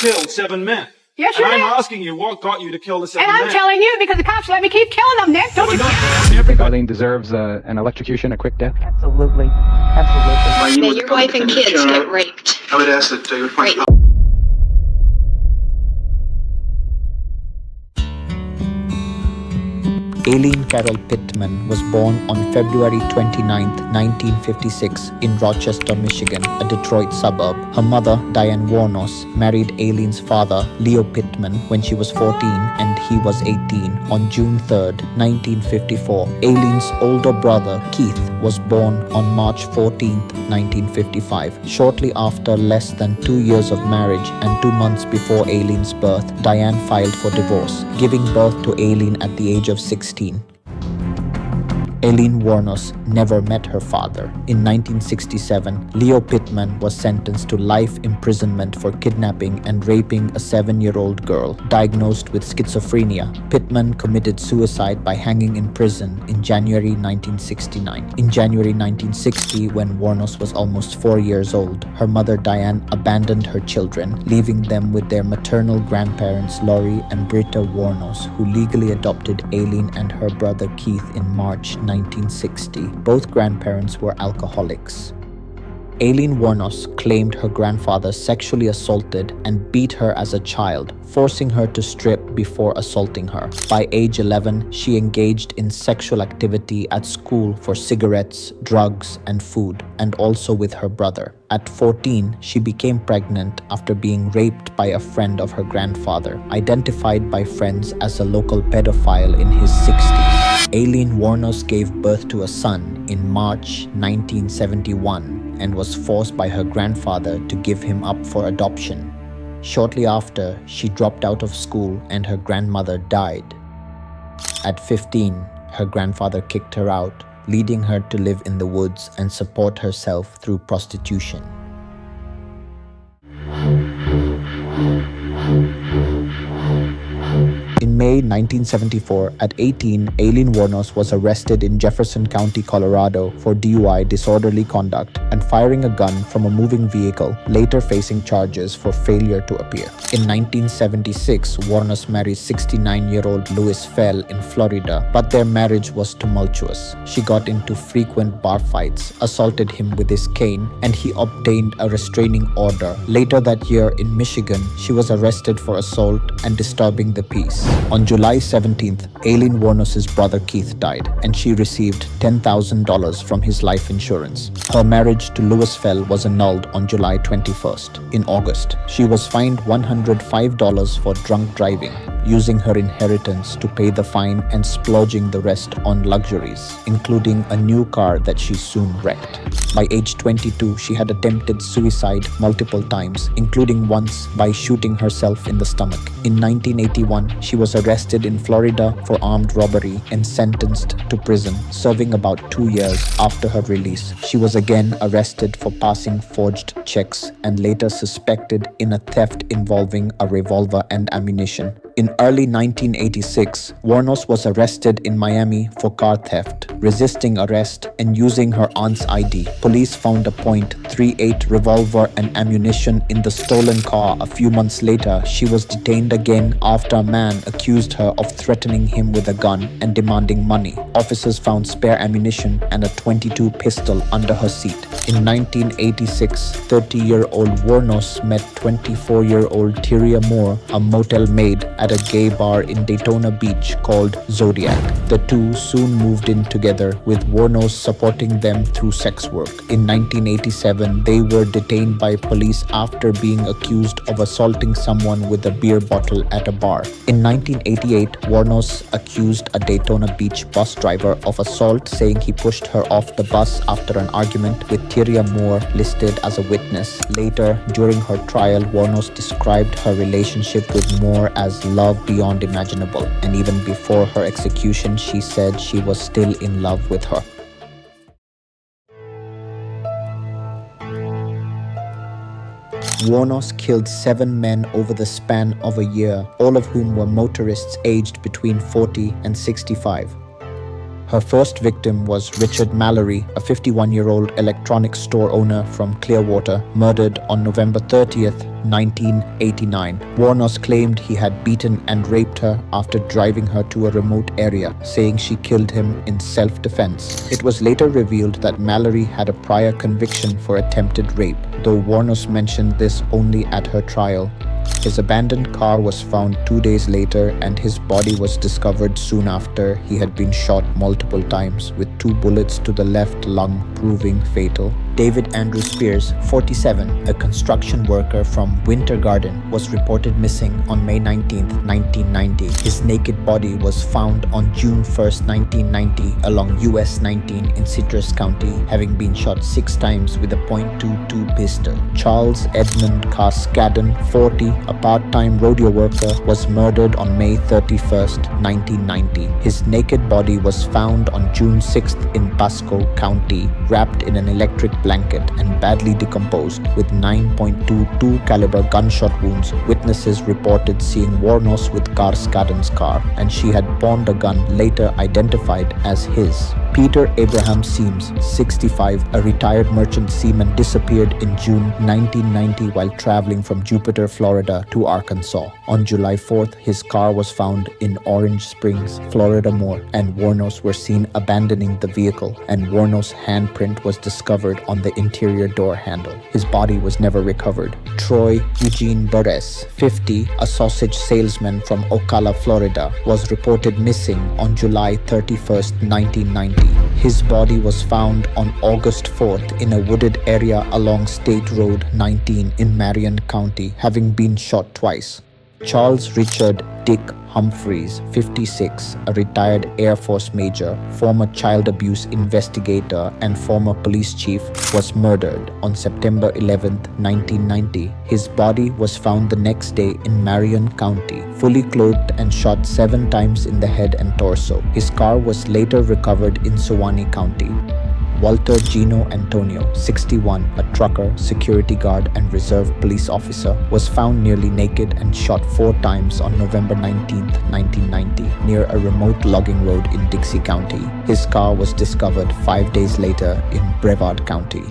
killed 7 men. Yes, you And did. I'm asking you, what got you to kill the 7 men? And I'm telling you because the cops let me keep killing them, Nick. Don't you? Do you think Aileen deserves an electrocution, a quick death? Absolutely. Absolutely. That your wife and kids get raped. I would ask that you would point Right. Aileen Carol Pittman was born on February 29, 1956 in Rochester, Michigan, a Detroit suburb. Her mother, Diane Wuornos, married Aileen's father, Leo Pittman, when she was 14 and he was 18 on June 3, 1954. Aileen's older brother, Keith, was born on March 14, 1955. Shortly after less than 2 years of marriage and 2 months before Aileen's birth, Diane filed for divorce, giving birth to Aileen at the age of 16. Aileen Wuornos never met her father. In 1967, Leo Pittman was sentenced to life imprisonment for kidnapping and raping a 7-year-old girl. Diagnosed with schizophrenia, Pittman committed suicide by hanging in prison in January 1969. In January 1960, when Wuornos was almost 4 years old, her mother Diane abandoned her children, leaving them with their maternal grandparents Laurie and Britta Wuornos, who legally adopted Aileen and her brother Keith in March 1960. Both grandparents were alcoholics. Aileen Wuornos claimed her grandfather sexually assaulted and beat her as a child, forcing her to strip before assaulting her. By age 11, she engaged in sexual activity at school for cigarettes, drugs, and food, and also with her brother. At 14, she became pregnant after being raped by a friend of her grandfather, identified by friends as a local pedophile in his 60s. Aileen Wuornos gave birth to a son in March 1971 and was forced by her grandfather to give him up for adoption. Shortly after, she dropped out of school and her grandmother died. At 15, her grandfather kicked her out, leading her to live in the woods and support herself through prostitution. In May 1974, at 18, Aileen Wuornos was arrested in Jefferson County, Colorado for DUI, disorderly conduct, and firing a gun from a moving vehicle, later facing charges for failure to appear. In 1976, Wuornos married 69-year-old Louis Fell in Florida, but their marriage was tumultuous. She got into frequent bar fights, assaulted him with his cane, and he obtained a restraining order. Later that year in Michigan, she was arrested for assault and disturbing the peace. On July 17th, Aileen Wuornos' brother Keith died, and she received $10,000 from his life insurance. Her marriage to Louis Fell was annulled on July 21st. In August, she was fined $105 for drunk driving, using her inheritance to pay the fine and splurging the rest on luxuries, including a new car that she soon wrecked. By age 22, she had attempted suicide multiple times, including once by shooting herself in the stomach. In 1981, she was arrested in Florida for armed robbery and sentenced to prison, serving about 2 years after her release. She was again arrested for passing forged checks and later suspected in a theft involving a revolver and ammunition. In early 1986, Wuornos was arrested in Miami for car theft, resisting arrest, and using her aunt's ID. Police found a .38 revolver and ammunition in the stolen car. A few months later, she was detained again after a man accused her of threatening him with a gun and demanding money. Officers found spare ammunition and a .22 pistol under her seat. In 1986, 30-year-old Wuornos met 24-year-old Tyria Moore, a motel maid at a gay bar in Daytona Beach called Zodiac. The two soon moved in together, with Wuornos supporting them through sex work. In 1987, they were detained by police after being accused of assaulting someone with a beer bottle at a bar. In 1988, Wuornos accused a Daytona Beach bus driver of assault, saying he pushed her off the bus after an argument, with Tyria Moore listed as a witness. Later, during her trial, Wuornos described her relationship with Moore as love beyond imaginable, and even before her execution, she said she was still in love with her. Wuornos killed 7 men over the span of a year, all of whom were motorists aged between 40 and 65. Her first victim was Richard Mallory, a 51-year-old electronics store owner from Clearwater, murdered on November 30th, 1989. Wuornos claimed he had beaten and raped her after driving her to a remote area, saying she killed him in self-defense. It was later revealed that Mallory had a prior conviction for attempted rape, though Wuornos mentioned this only at her trial. His abandoned car was found 2 days later, and his body was discovered soon after he had been shot multiple times, with 2 bullets to the left lung proving fatal. David Andrew Spears, 47, a construction worker from Winter Garden, was reported missing on May 19, 1990. His naked body was found on June 1, 1990, along US 19 in Citrus County, having been shot 6 times with a .22 pistol. Charles Edmund Cascadden, 40, a part-time rodeo worker, was murdered on May 31, 1990. His naked body was found on June 6 in Pasco County, wrapped in an electric blanket and badly decomposed, with 9.22 caliber gunshot wounds. Witnesses reported seeing Wuornos with Cascadden's car, and she had pawned a gun later identified as his. Peter Abraham Seams, 65, a retired merchant seaman, disappeared in June 1990 while traveling from Jupiter, Florida to Arkansas. On July 4th, his car was found in Orange Springs, Florida Moore, and Wuornos were seen abandoning the vehicle, and Wuornos' handprint was discovered on the interior door handle. His body was never recovered. Troy Eugene Burress, 50, a sausage salesman from Ocala, Florida, was reported missing on July 31st, 1990. His body was found on August 4th in a wooded area along State Road 19 in Marion County, having been shot twice. Charles Richard Dick Humphreys, 56, a retired Air Force major, former child abuse investigator, and former police chief, was murdered on September 11, 1990. His body was found the next day in Marion County, fully clothed and shot 7 times in the head and torso. His car was later recovered in Suwannee County. Walter Gino Antonio, 61, a trucker, security guard, and reserve police officer, was found nearly naked and shot 4 times on November 19, 1990, near a remote logging road in Dixie County. His car was discovered 5 days later in Brevard County.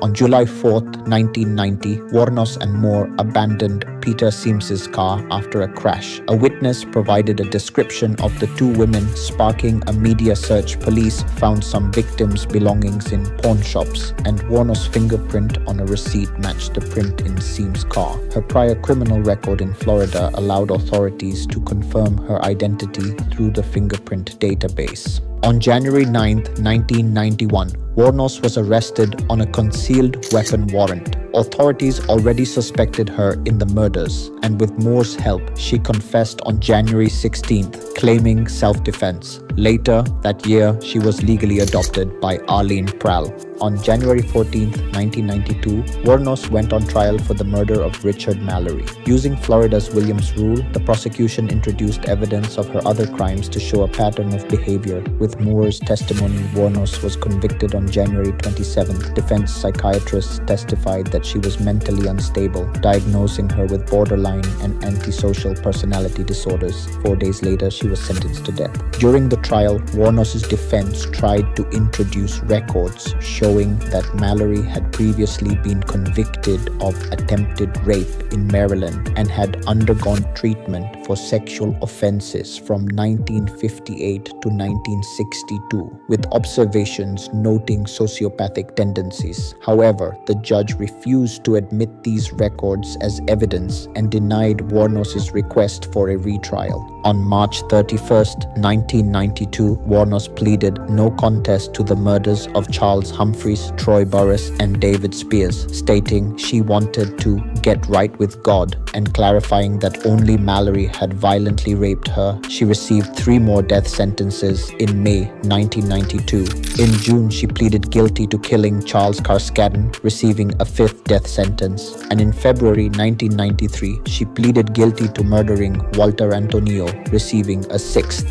On July 4, 1990, Wuornos and Moore abandoned Peter Seams's car after a crash. A witness provided a description of the 2 women, sparking a media search. Police found some victims' belongings in pawn shops, and Wuornos' fingerprint on a receipt matched the print in Seam's car. Her prior criminal record in Florida allowed authorities to confirm her identity through the fingerprint database. On January 9, 1991, Wuornos was arrested on a concealed weapon warrant. Authorities already suspected her in the murders, and with Moore's help, she confessed on January 16th, claiming self-defense. Later that year, she was legally adopted by Aileen Wuornos. On January 14, 1992, Wuornos went on trial for the murder of Richard Mallory. Using Florida's Williams Rule, the prosecution introduced evidence of her other crimes to show a pattern of behavior. With Moore's testimony, Wuornos was convicted on January 27th. Defense psychiatrists testified that she was mentally unstable, diagnosing her with borderline and antisocial personality disorders. 4 days later, she was sentenced to death. During the trial, Wuornos' defense tried to introduce records showing that Mallory had previously been convicted of attempted rape in Maryland and had undergone treatment for sexual offenses from 1958 to 1962, with observations noting sociopathic tendencies. However, the judge refused to admit these records as evidence and denied Wuornos' request for a retrial. On March 31st, 1992, Wuornos pleaded no contest to the murders of Charles Humphreys, Troy Burress, and David Spears, stating she wanted to get right with God and clarifying that only Mallory had violently raped her. She received 3 more death sentences in May 1992. In June, she pleaded guilty to killing Charles Cascadden, receiving a 5th death sentence. And in February 1993, she pleaded guilty to murdering Walter Antonio, receiving a 6th.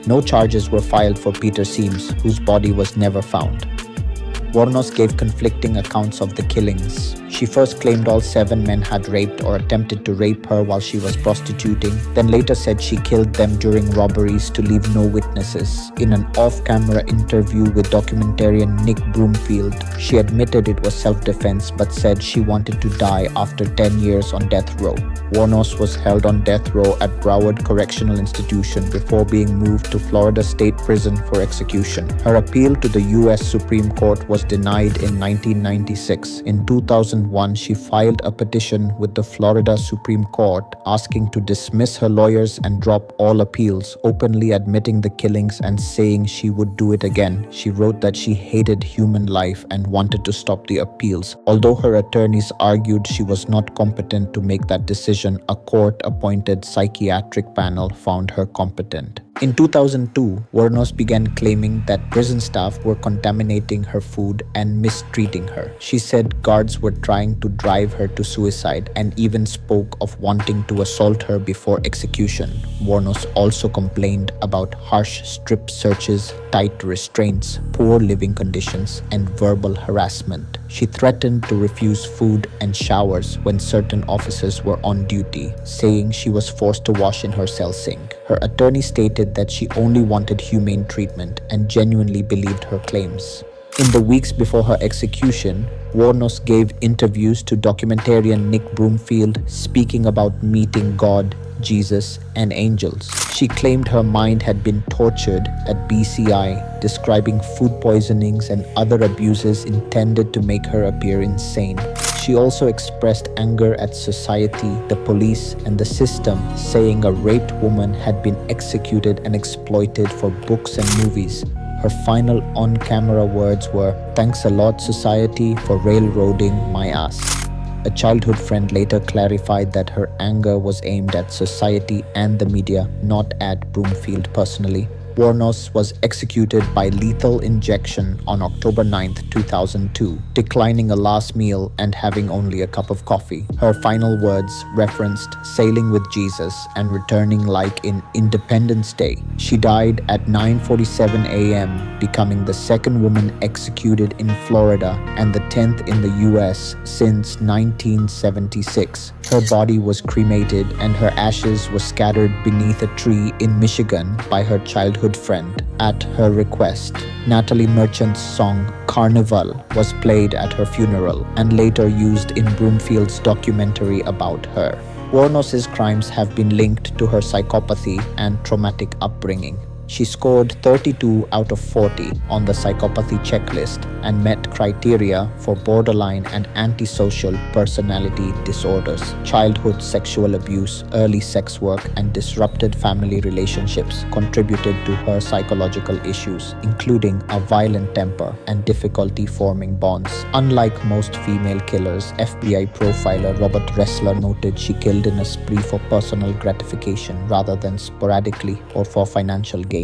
No charges were filed for Peter Seams, whose body was never found. Wuornos gave conflicting accounts of the killings. She first claimed all 7 men had raped or attempted to rape her while she was prostituting, then later said she killed them during robberies to leave no witnesses. In an off-camera interview with documentarian Nick Broomfield, she admitted it was self-defense but said she wanted to die after 10 years on death row. Wuornos was held on death row at Broward Correctional Institution before being moved to Florida State Prison for execution. Her appeal to the U.S. Supreme Court was denied in 1996. In 2001, she filed a petition with the Florida Supreme Court asking to dismiss her lawyers and drop all appeals, openly admitting the killings and saying she would do it again. She wrote that she hated human life and wanted to stop the appeals. Although her attorneys argued she was not competent to make that decision, a court-appointed psychiatric panel found her competent. In 2002, Wuornos began claiming that prison staff were contaminating her food and mistreating her. She said guards were trying to drive her to suicide and even spoke of wanting to assault her before execution. Wuornos also complained about harsh strip searches, tight restraints, poor living conditions, and verbal harassment. She threatened to refuse food and showers when certain officers were on duty, saying she was forced to wash in her cell sink. Her attorney stated that she only wanted humane treatment and genuinely believed her claims. In the weeks before her execution, Wuornos gave interviews to documentarian Nick Broomfield, speaking about meeting God, Jesus, and angels. She claimed her mind had been tortured at BCI, describing food poisonings and other abuses intended to make her appear insane. She also expressed anger at society, the police, and the system, saying a raped woman had been executed and exploited for books and movies. Her final on-camera words were, "Thanks a lot, society, for railroading my ass." A childhood friend later clarified that her anger was aimed at society and the media, not at Broomfield personally. Wuornos was executed by lethal injection on October 9, 2002, declining a last meal and having only a cup of coffee. Her final words referenced sailing with Jesus and returning like in Independence Day. She died at 9:47 a.m., becoming the second woman executed in Florida and the 10th in the US since 1976. Her body was cremated and her ashes were scattered beneath a tree in Michigan by her childhood friend. At her request, Natalie Merchant's song Carnival was played at her funeral and later used in Broomfield's documentary about her. Wuornos' crimes have been linked to her psychopathy and traumatic upbringing. She scored 32 out of 40 on the psychopathy checklist and met criteria for borderline and antisocial personality disorders. Childhood sexual abuse, early sex work, and disrupted family relationships contributed to her psychological issues, including a violent temper and difficulty forming bonds. Unlike most female killers, FBI profiler Robert Ressler noted she killed in a spree for personal gratification rather than sporadically or for financial gain.